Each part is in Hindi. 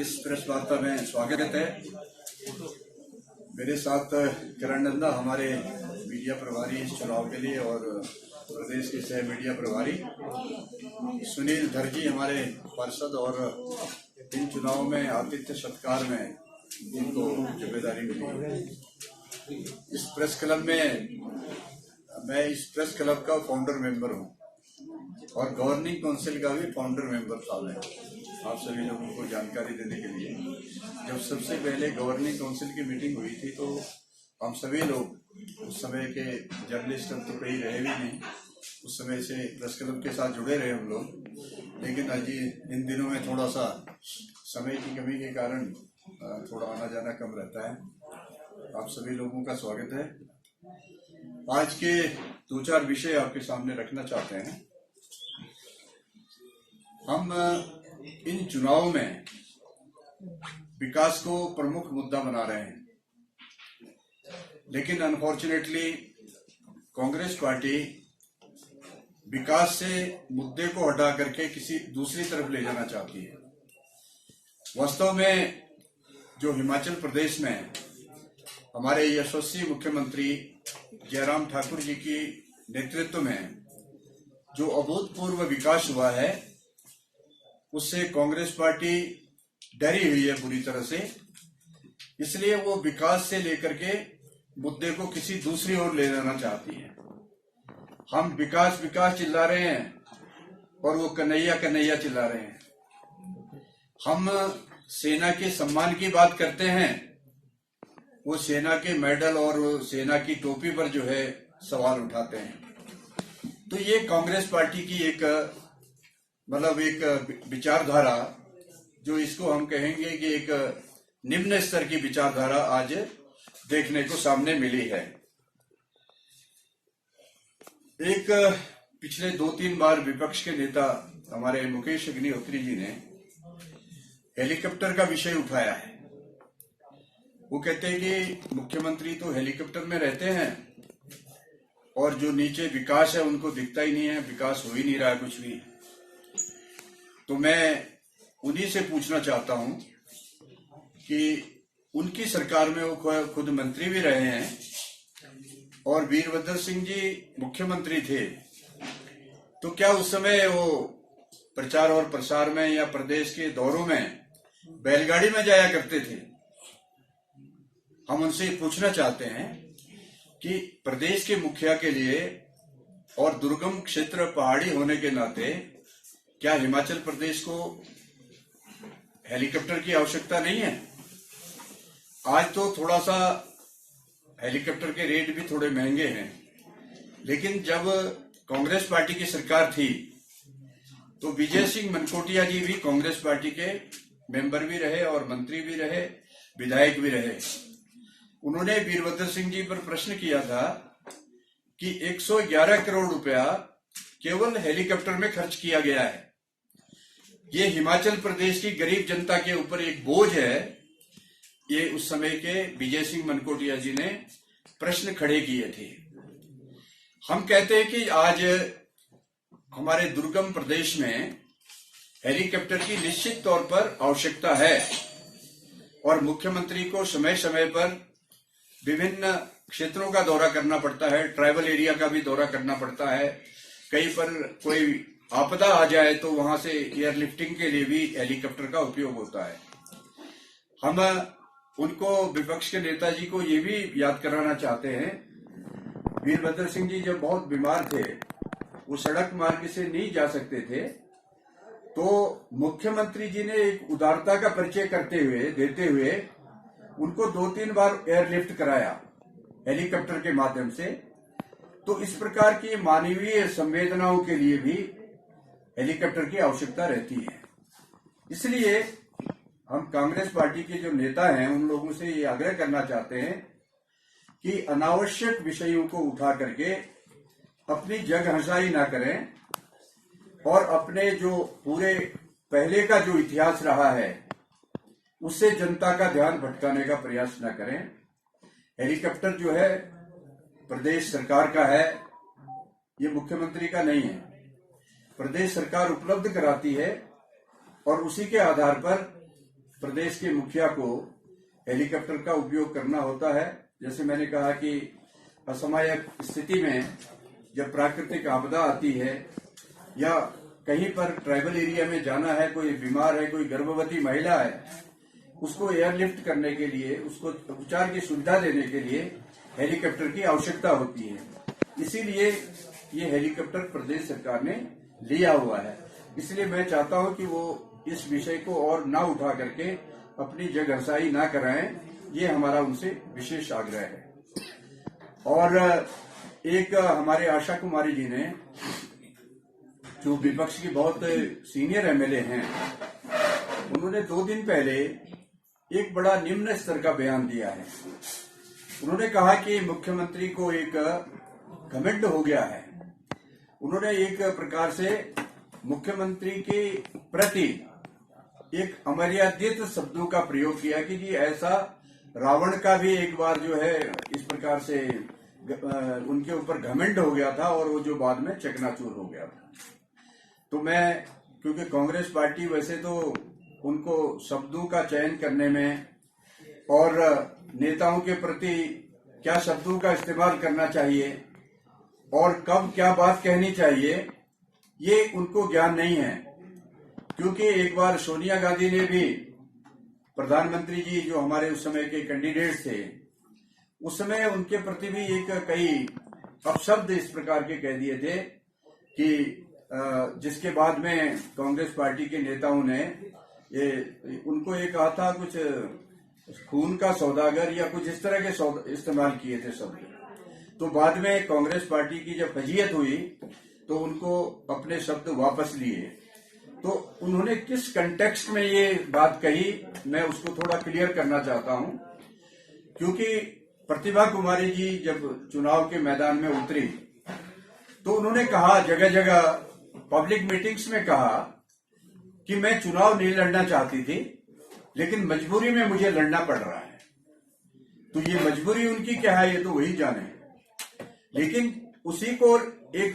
इस प्रेस वार्ता में स्वागत है। मेरे साथ किरण नंदा हमारे मीडिया प्रभारी इस चुनाव के लिए और प्रदेश के सह मीडिया प्रभारी, सुनील धरजी हमारे पार्षद और इन चुनाव में आतिथ्य सत्कार में इनको जिम्मेदारी मिली है। इस प्रेस क्लब में मैं इस प्रेस क्लब का फाउंडर मेंबर हूँ और गवर्निंग काउंसिल का भी फाउंडर मेंबर था मैं। आप सभी लोगों को जानकारी देने के लिए, जब सबसे पहले गवर्निंग काउंसिल की मीटिंग हुई थी तो हम सभी लोग उस समय के जर्नलिस्ट, अब तो कहीं रहे भी नहीं, उस समय से प्रेस क्लब के साथ जुड़े रहे हम लोग। लेकिन अजी इन दिनों में थोड़ा सा समय की कमी के कारण थोड़ा आना जाना कम रहता है। आप सभी लोगों का स्वागत है। आज के 2-4 विषय आपके सामने रखना चाहते हैं। हम इन चुनाव में विकास को प्रमुख मुद्दा बना रहे हैं, लेकिन अनफॉर्चुनेटली कांग्रेस पार्टी विकास से मुद्दे को हटा करके किसी दूसरी तरफ ले जाना चाहती है। वास्तव में जो हिमाचल प्रदेश में हमारे यशस्वी मुख्यमंत्री जयराम ठाकुर जी की नेतृत्व में जो अभूतपूर्व विकास हुआ है, उससे कांग्रेस पार्टी डरी हुई है बुरी तरह से। इसलिए वो विकास से लेकर के मुद्दे को किसी दूसरी ओर ले जाना चाहती है। हम विकास विकास चिल्ला रहे हैं और वो कन्हैया कन्हैया चिल्ला रहे हैं। हम सेना के सम्मान की बात करते हैं, वो सेना के मेडल और सेना की टोपी पर जो है सवाल उठाते हैं। तो ये कांग्रेस पार्टी की एक विचारधारा, जो इसको हम कहेंगे कि एक निम्न स्तर की विचारधारा आज देखने को सामने मिली है। एक पिछले 2-3 बार विपक्ष के नेता हमारे मुकेश अग्निहोत्री जी ने हेलीकॉप्टर का विषय उठाया है। वो कहते हैं कि मुख्यमंत्री तो हेलीकॉप्टर में रहते हैं और जो नीचे विकास है उनको दिखता ही नहीं है, विकास हो ही नहीं रहा है कुछ भी। तो मैं उन्हीं से पूछना चाहता हूं कि उनकी सरकार में वो खुद मंत्री भी रहे हैं और वीरभद्र सिंह जी मुख्यमंत्री थे, तो क्या उस समय वो प्रचार और प्रसार में या प्रदेश के दौरों में बैलगाड़ी में जाया करते थे? हम उनसे पूछना चाहते हैं कि प्रदेश के मुखिया के लिए और दुर्गम क्षेत्र पहाड़ी होने के नाते क्या हिमाचल प्रदेश को हेलीकॉप्टर की आवश्यकता नहीं है? आज तो थोड़ा सा हेलीकॉप्टर के रेट भी थोड़े महंगे हैं, लेकिन जब कांग्रेस पार्टी की सरकार थी तो विजय सिंह मनकोटिया जी भी कांग्रेस पार्टी के मेंबर भी रहे और मंत्री भी रहे, विधायक भी रहे। उन्होंने वीरभद्र सिंह जी पर प्रश्न किया था कि 111 करोड़ रुपया केवल हेलीकॉप्टर में खर्च किया गया है। ये हिमाचल प्रदेश की गरीब जनता के ऊपर एक बोझ है। ये उस समय के विजय सिंह मनकोटिया जी ने प्रश्न खड़े किए थे। हम कहते हैं कि आज हमारे दुर्गम प्रदेश में हेलीकॉप्टर की निश्चित तौर पर आवश्यकता है और मुख्यमंत्री को समय समय पर विभिन्न क्षेत्रों का दौरा करना पड़ता है, ट्राइबल एरिया का भी दौरा करना पड़ता है। कहीं पर कोई आपदा आ जाए तो वहां से एयरलिफ्टिंग के लिए भी हेलीकॉप्टर का उपयोग होता है। हम उनको, विपक्ष के नेताजी को ये भी याद कराना चाहते हैं, वीरभद्र सिंह जी जब बहुत बीमार थे, वो सड़क मार्ग से नहीं जा सकते थे, तो मुख्यमंत्री जी ने एक उदारता का परिचय देते हुए उनको 2-3 बार एयरलिफ्ट कराया हेलीकॉप्टर के माध्यम से। तो इस प्रकार की मानवीय संवेदनाओं के लिए भी हेलीकॉप्टर की आवश्यकता रहती है। इसलिए हम कांग्रेस पार्टी के जो नेता हैं उन लोगों से ये आग्रह करना चाहते हैं कि अनावश्यक विषयों को उठा करके अपनी जग हंसाई ना करें और अपने जो पूरे पहले का जो इतिहास रहा है उससे जनता का ध्यान भटकाने का प्रयास न करें। हेलीकॉप्टर जो है प्रदेश सरकार का है, ये मुख्यमंत्री का नहीं है। प्रदेश सरकार उपलब्ध कराती है और उसी के आधार पर प्रदेश के मुखिया को हेलीकॉप्टर का उपयोग करना होता है। जैसे मैंने कहा कि असामयिक स्थिति में जब प्राकृतिक आपदा आती है या कहीं पर ट्राइबल एरिया में जाना है, कोई बीमार है, कोई गर्भवती महिला है, उसको एयरलिफ्ट करने के लिए, उसको उपचार की सुविधा देने के लिए हेलीकॉप्टर की आवश्यकता होती है। इसीलिए ये हेलीकॉप्टर प्रदेश सरकार ने लिया हुआ है। इसलिए मैं चाहता हूं कि वो इस विषय को और ना उठा करके अपनी जगहसाई ना कराएं, ये हमारा उनसे विशेष आग्रह है। और एक हमारे आशा कुमारी जी ने, जो विपक्ष की बहुत सीनियर एमएलए हैं, उन्होंने 2 दिन पहले एक बड़ा निम्न स्तर का बयान दिया है। उन्होंने कहा कि मुख्यमंत्री को एक घमंड हो गया है। उन्होंने एक प्रकार से मुख्यमंत्री के प्रति एक अमर्यादित शब्दों का प्रयोग किया कि जी ऐसा रावण का भी एक बार जो है इस प्रकार से उनके ऊपर घमंड हो गया था और वो जो बाद में चकनाचूर हो गया था। तो मैं, क्योंकि कांग्रेस पार्टी वैसे तो उनको शब्दों का चयन करने में और नेताओं के प्रति क्या शब्दों का इस्तेमाल करना चाहिए और कब क्या बात कहनी चाहिए, ये उनको ज्ञान नहीं है। क्योंकि एक बार सोनिया गांधी ने भी, प्रधानमंत्री जी जो हमारे उस समय के कैंडिडेट थे, उस समय उनके प्रति भी एक कई अपशब्द इस प्रकार के कह दिए थे कि जिसके बाद में कांग्रेस पार्टी के नेताओं ने उनको ये कहा था कुछ खून का सौदागर या कुछ इस तरह के इस्तेमाल किए थे शब्द। तो बाद में कांग्रेस पार्टी की जब फजीयत हुई तो उनको अपने शब्द वापस लिए। तो उन्होंने किस कंटेक्स्ट में ये बात कही, मैं उसको थोड़ा क्लियर करना चाहता हूं। क्योंकि प्रतिभा कुमारी जी जब चुनाव के मैदान में उतरी तो उन्होंने कहा, जगह जगह पब्लिक मीटिंग्स में कहा कि मैं चुनाव नहीं लड़ना चाहती थी, लेकिन मजबूरी में मुझे लड़ना पड़ रहा है। तो ये मजबूरी उनकी क्या है, ये तो वही जाने। लेकिन उसी को एक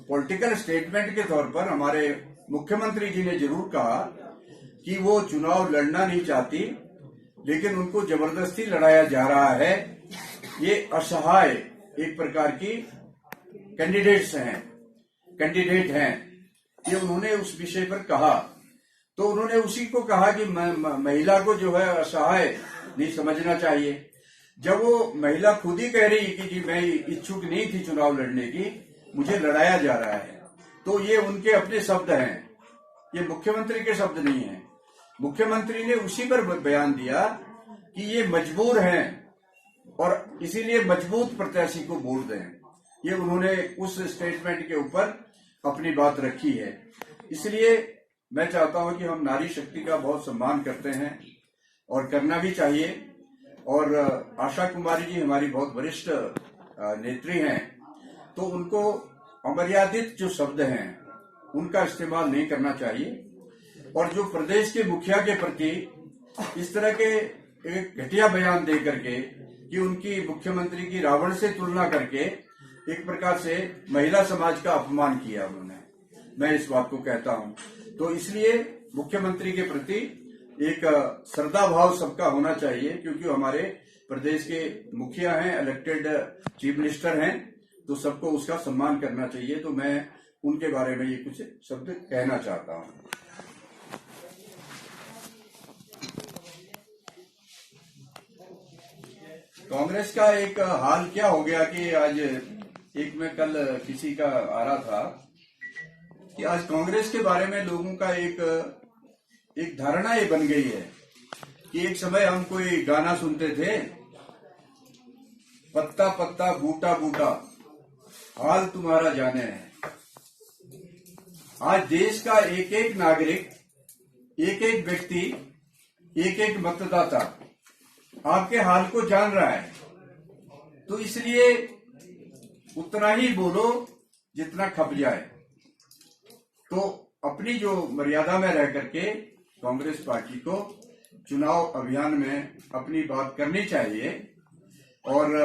पॉलिटिकल स्टेटमेंट के तौर पर हमारे मुख्यमंत्री जी ने जरूर कहा कि वो चुनाव लड़ना नहीं चाहती, लेकिन उनको जबरदस्ती लड़ाया जा रहा है। ये असहाय एक प्रकार की कैंडिडेट हैं, ये उन्होंने उस विषय पर कहा। तो उन्होंने उसी को कहा कि महिला को जो है असहाय नहीं समझना चाहिए। जब वो महिला खुद ही कह रही कि जी मैं इच्छुक नहीं थी चुनाव लड़ने की, मुझे लड़ाया जा रहा है, तो ये उनके अपने शब्द हैं, ये मुख्यमंत्री के शब्द नहीं हैं। मुख्यमंत्री ने उसी पर बयान दिया कि ये मजबूर हैं और इसीलिए मजबूत प्रत्याशी को वोट दें। ये उन्होंने उस स्टेटमेंट के ऊपर अपनी बात रखी है। इसलिए मैं चाहता हूं कि हम नारी शक्ति का बहुत सम्मान करते हैं और करना भी चाहिए। और आशा कुमारी जी हमारी बहुत वरिष्ठ नेत्री हैं, तो उनको अमर्यादित जो शब्द हैं उनका इस्तेमाल नहीं करना चाहिए। और जो प्रदेश के मुखिया के प्रति इस तरह के एक घटिया बयान दे करके कि उनकी मुख्यमंत्री की रावण से तुलना करके एक प्रकार से महिला समाज का अपमान किया उन्होंने, मैं इस बात को कहता हूं। तो इसलिए मुख्यमंत्री के प्रति एक श्रद्धा भाव सबका होना चाहिए, क्योंकि हमारे प्रदेश के मुखिया हैं, इलेक्टेड चीफ मिनिस्टर हैं, तो सबको उसका सम्मान करना चाहिए। तो मैं उनके बारे में ये कुछ शब्द कहना चाहता हूं। कांग्रेस का एक हाल क्या हो गया कि आज एक में कल किसी का आ रहा था कि आज कांग्रेस के बारे में लोगों का एक धारणा ये बन गई है कि एक समय हम कोई गाना सुनते थे, पत्ता पत्ता बूटा बूटा हाल तुम्हारा जाने है। आज देश का एक एक नागरिक, एक एक व्यक्ति, एक एक मतदाता आपके हाल को जान रहा है। तो इसलिए उतना ही बोलो जितना खप जाए। तो अपनी जो मर्यादा में रह करके कांग्रेस पार्टी को चुनाव अभियान में अपनी बात करनी चाहिए। और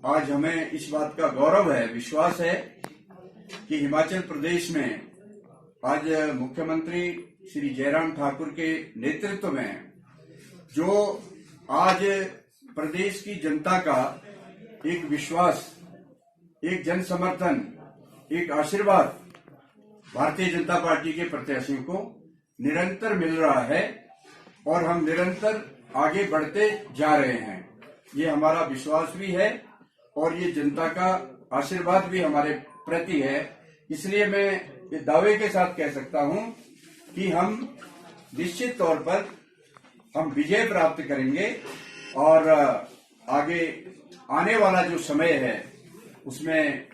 आज हमें इस बात का गौरव है, विश्वास है कि हिमाचल प्रदेश में आज मुख्यमंत्री श्री जयराम ठाकुर के नेतृत्व में जो आज प्रदेश की जनता का एक विश्वास, एक जन समर्थन, एक आशीर्वाद भारतीय जनता पार्टी के प्रत्याशियों को निरंतर मिल रहा है और हम निरंतर आगे बढ़ते जा रहे हैं। ये हमारा विश्वास भी है और ये जनता का आशीर्वाद भी हमारे प्रति है। इसलिए मैं ये दावे के साथ कह सकता हूं कि हम निश्चित तौर पर हम विजय प्राप्त करेंगे और आगे आने वाला जो समय है उसमें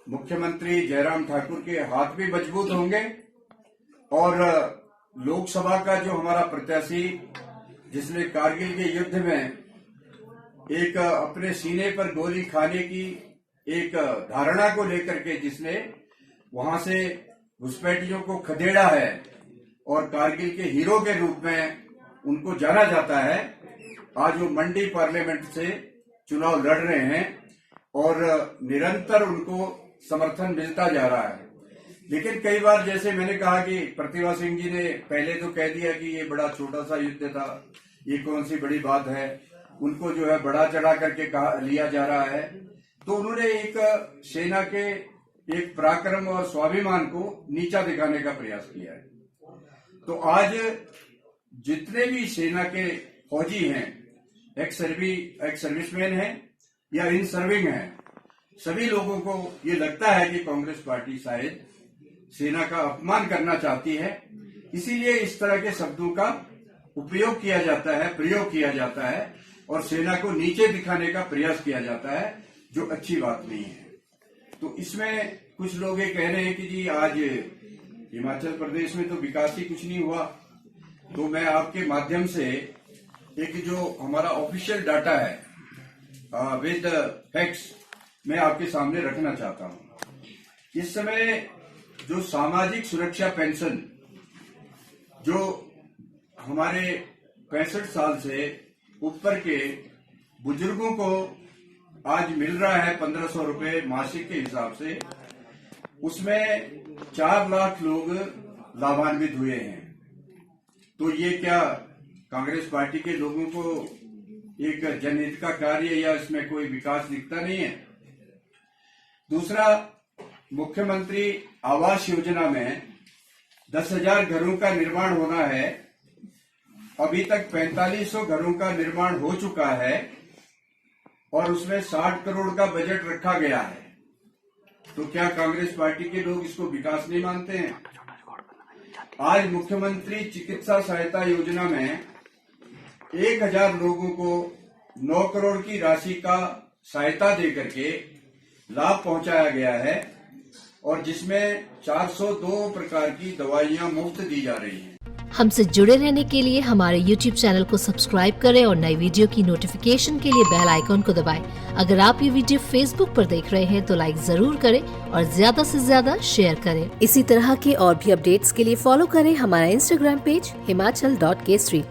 मुख्यमंत्री जयराम ठाकुर के हाथ भी मजबूत होंगे और लोकसभा का जो हमारा प्रत्याशी जिसने कारगिल के युद्ध में एक अपने सीने पर गोली खाने की एक धारणा को लेकर के जिसने वहां से घुसपैठियों को खदेड़ा है और कारगिल के हीरो के रूप में उनको जाना जाता है, आज वो मंडी पार्लियामेंट से चुनाव लड़ रहे हैं और निरंतर उनको समर्थन मिलता जा रहा है। लेकिन कई बार जैसे मैंने कहा कि प्रतिभा सिंह जी ने पहले तो कह दिया कि ये बड़ा छोटा सा युद्ध था, ये कौन सी बड़ी बात है, उनको जो है बड़ा चढ़ा करके लिया जा रहा है। तो उन्होंने एक सेना के एक पराक्रम और स्वाभिमान को नीचा दिखाने का प्रयास किया है। तो आज जितने भी सेना के फौजी हैं, एक्स सर्विसमैन हैं या इन सर्विंग हैं, सभी लोगों को ये लगता है कि कांग्रेस पार्टी शायद सेना का अपमान करना चाहती है, इसीलिए इस तरह के शब्दों का उपयोग किया जाता है, प्रयोग किया जाता है और सेना को नीचे दिखाने का प्रयास किया जाता है, जो अच्छी बात नहीं है। तो इसमें कुछ लोग ये कह रहे हैं कि जी आज हिमाचल प्रदेश में तो विकास ही कुछ नहीं हुआ। तो मैं आपके माध्यम से एक जो हमारा ऑफिशियल डाटा है विद फैक्ट्स मैं आपके सामने रखना चाहता हूं। इस समय जो सामाजिक सुरक्षा पेंशन जो हमारे 65 साल से ऊपर के बुजुर्गों को आज मिल रहा है 1500 रुपए मासिक के हिसाब से, उसमें 4 लाख लोग लाभान्वित हुए हैं। तो ये क्या कांग्रेस पार्टी के लोगों को एक जनहित का कार्य या इसमें कोई विकास दिखता नहीं है? दूसरा, मुख्यमंत्री आवास योजना में 10,000 घरों का निर्माण होना है, अभी तक 4500 घरों का निर्माण हो चुका है और उसमें 60 करोड़ का बजट रखा गया है। तो क्या कांग्रेस पार्टी के लोग इसको विकास नहीं मानते हैं? आज मुख्यमंत्री चिकित्सा सहायता योजना में 1000 लोगों को 9 करोड़ की राशि का सहायता देकर के लाभ पहुंचाया गया है और जिसमें 402 प्रकार की दवाइयां मुफ्त दी जा रही हैं। हमसे जुड़े रहने के लिए हमारे YouTube चैनल को सब्सक्राइब करें और नई वीडियो की नोटिफिकेशन के लिए बेल आइकॉन को दबाएं। अगर आप ये वीडियो Facebook पर देख रहे हैं तो लाइक जरूर करें और ज्यादा से ज्यादा शेयर करें। इसी तरह के और भी अपडेट्स के लिए फॉलो करें हमारा Instagram पेज himachal.kesari।